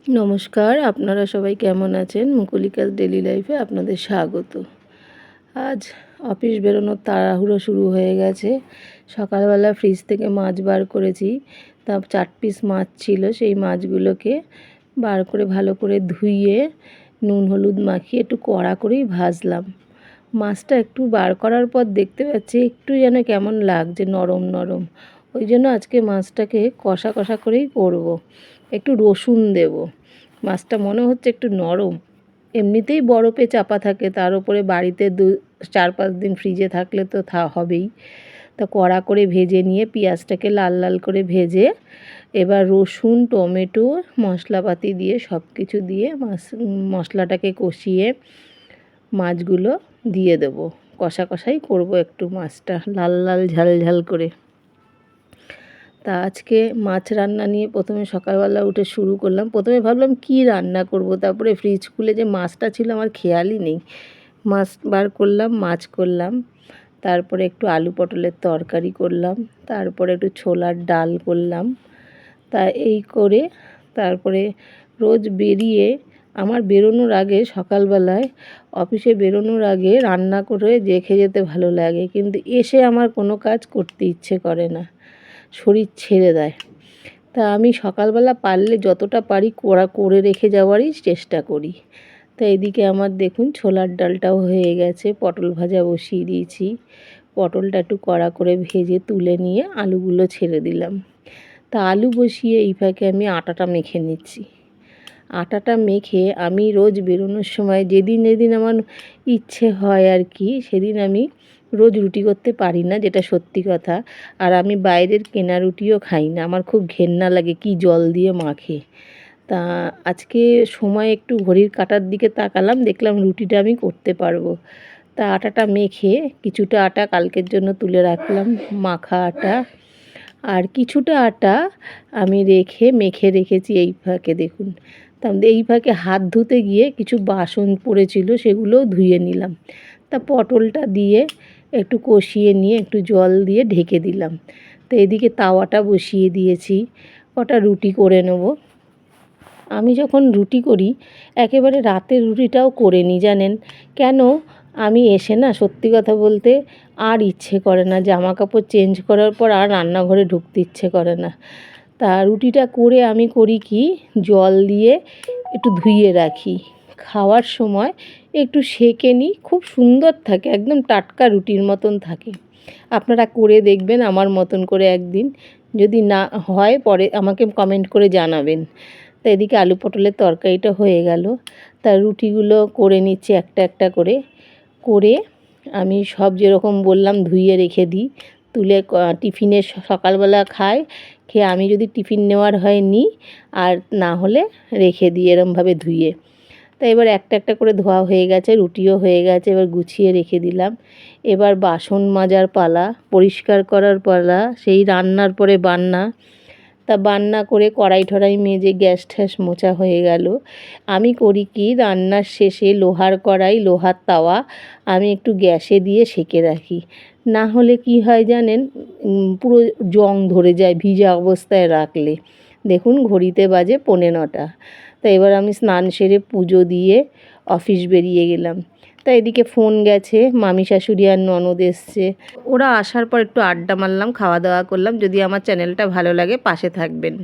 নমস্কার, আপনারা সবাই কেমন আছেন? মুকুলিকাস ডেইলি লাইফে আপনাদের স্বাগত। আজ অফিস বেরোনোর তাড়াহুড়ো শুরু হয়ে গেছে। সকালবেলা ফ্রিজ থেকে মাছ বার করেছি, তা 4 পিস মাছ ছিল। সেই মাছগুলোকে বার করে ভালো করে ধুয়ে নুন হলুদ মাখিয়ে একটু কড়া করেই ভাজলাম। মাছটা একটু বার করার পর দেখতে পাচ্ছি একটু যেন কেমন লাগছে, নরম নরম। ওই জন্য আজকে মাছটাকে কষা কষা করেই করব। একটু রসুন দেব। মাছটা মনে হচ্ছে একটু নরম, এমনিতেই বরফে চাপা থাকে, তার উপরে বাড়িতে 4-5 দিন ফ্রিজে থাকলে তো হবেই। তা কড়া করে ভেজে নিয়ে পেঁয়াজটাকে লাল লাল করে ভেজে এবার রসুন টমেটো মশলাপাতি দিয়ে সব কিছু দিয়ে মশলাটাকে কষিয়ে মাছগুলো দিয়ে দেবো। কষা কষাই করব একটু, মাছটা লাল লাল ঝাল ঝাল করে। তা আজকে মাছ রান্না নিয়ে প্রথমে সকালবেলা উঠে শুরু করলাম। প্রথমে ভাবলাম কি রান্না করব, তারপরে ফ্রিজ খুলে যে মাছটা ছিল আমার খেয়ালই নেই। মাছ বার করলাম, মাছ করলাম, তারপরে একটু আলু পটলের তরকারি করলাম, তারপরে একটু ছোলার ডাল করলাম। তা এই করে তারপরে রোজ বেরিয়ে আমার বেরোনোর আগে সকালবেলায় অফিসে বেরোনোর আগে রান্না করে রেখে যেতে ভালো লাগে, কিন্তু এসে আমার কোনো কাজ করতে ইচ্ছে করে না, শরীর ছেড়ে দেয়। তা আমি সকালবেলা পারলে যতটা পারি করে রেখে যাওয়ারই চেষ্টা করি। তা এদিকে আমার দেখুন ছোলার ডালটাও হয়ে গেছে, পটল ভাজা বসিয়ে দিয়েছি। পটলটা একটু কড়া করে ভেজে তুলে নিয়ে আলুগুলো ছেড়ে দিলাম। তা আলু বসিয়ে এই ফাঁকে আমি আটাটা মেখে নিচ্ছি। আটাটা মেখে আমি রোজ বেরোনোর সময় যেদিন যেদিন আমার ইচ্ছে হয় আর কি, সেদিন আমি রোজ রুটি করতে পারি না, যেটা সত্যি কথা। আর আমি বাইরের কেনা রুটিও খাই না, আমার খুব ঘেন্না লাগে কি জল দিয়ে মাখে। তা আজকে সময় একটু ঘড়ির কাঁটার দিকে তাকালাম, দেখলাম রুটিটা আমি করতে পারবো। তা আটাটা মেখে কিছুটা আটা কালকের জন্য তুলে রাখলাম, মাখা আটা। আর কিছুটা আটা আমি মেখে রেখেছি এই ফাঁকে দেখুন। তা এই ফাঁকে হাত ধুতে গিয়ে কিছু বাসন পড়েছিল, সেগুলোও ধুয়ে নিলাম। তা পটলটা দিয়ে একটু কষিয়ে নিয়ে একটু জল দিয়ে ঢেকে দিলাম। তো এদিকে তাওয়াটা বসিয়ে দিয়েছি, কটা রুটি করে নেব। আমি যখন রুটি করি একেবারে রাতের রুটিটাও করে নিই, জানেন কেন? আমি এসে না সত্যি কথা বলতে আর ইচ্ছে করে না, জামা কাপড় চেঞ্জ করার পর আর রান্নাঘরে ঢুকতে ইচ্ছে করে না। তা রুটিটা করে আমি করি কি, জল দিয়ে একটু ধুয়ে রাখি, খাওয়ার সময় একটু সেঁকে নিই, খুব সুন্দর থাকে, একদম টাটকা রুটির মতন থাকে। আপনারা করে দেখবেন আমার মতন করে একদিন, যদি না হয় পরে আমাকে কমেন্ট করে জানাবেন। তা এদিকে আলু পটলের তরকারিটা হয়ে গেল। তা রুটিগুলো করে নিচ্ছি একটা একটা করে। করে আমি সব যেরকম বললাম ধুয়ে রেখে দিই, তুলে টিফিনে সকালবেলা খেয়ে আমি যদি টিফিন নেওয়ার হয় নিই, আর না হলে রেখে দিই এরমভাবে ধুয়ে। তা এবার একটা একটা করে ধোয়া হয়ে গেছে, রুটিও হয়ে গেছে, এবার গুছিয়ে রেখে দিলাম। এবার বাসন মাজার পালা, পরিষ্কার করার পালা, সেই রান্নার পরে বান্না। তা বান্না করে কড়াই ঠড়াই মেজে গ্যাস ট্যাস মোছা হয়ে গেল। আমি করি কি, রান্নার শেষে লোহার কড়াই লোহার তাওয়া আমি একটু গ্যাসে দিয়ে সেঁকে রাখি, না হলে কি হয় জানেন, পুরো জং ধরে যায় ভিজা অবস্থায় রাখলে। দেখুন ঘড়িতে বাজে 9:45। তা এবার আমি স্নান সেরে পুজো দিয়ে অফিস বেরিয়ে গেলাম। তা এদিকে ফোন গেছে, মামি শাশুড়ি আর ননদ এসছে, ওরা আসার পর একটু আড্ডা মারলাম, খাওয়া দাওয়া করলাম। যদি আমার চ্যানেলটা ভালো লাগে পাশে থাকবেন।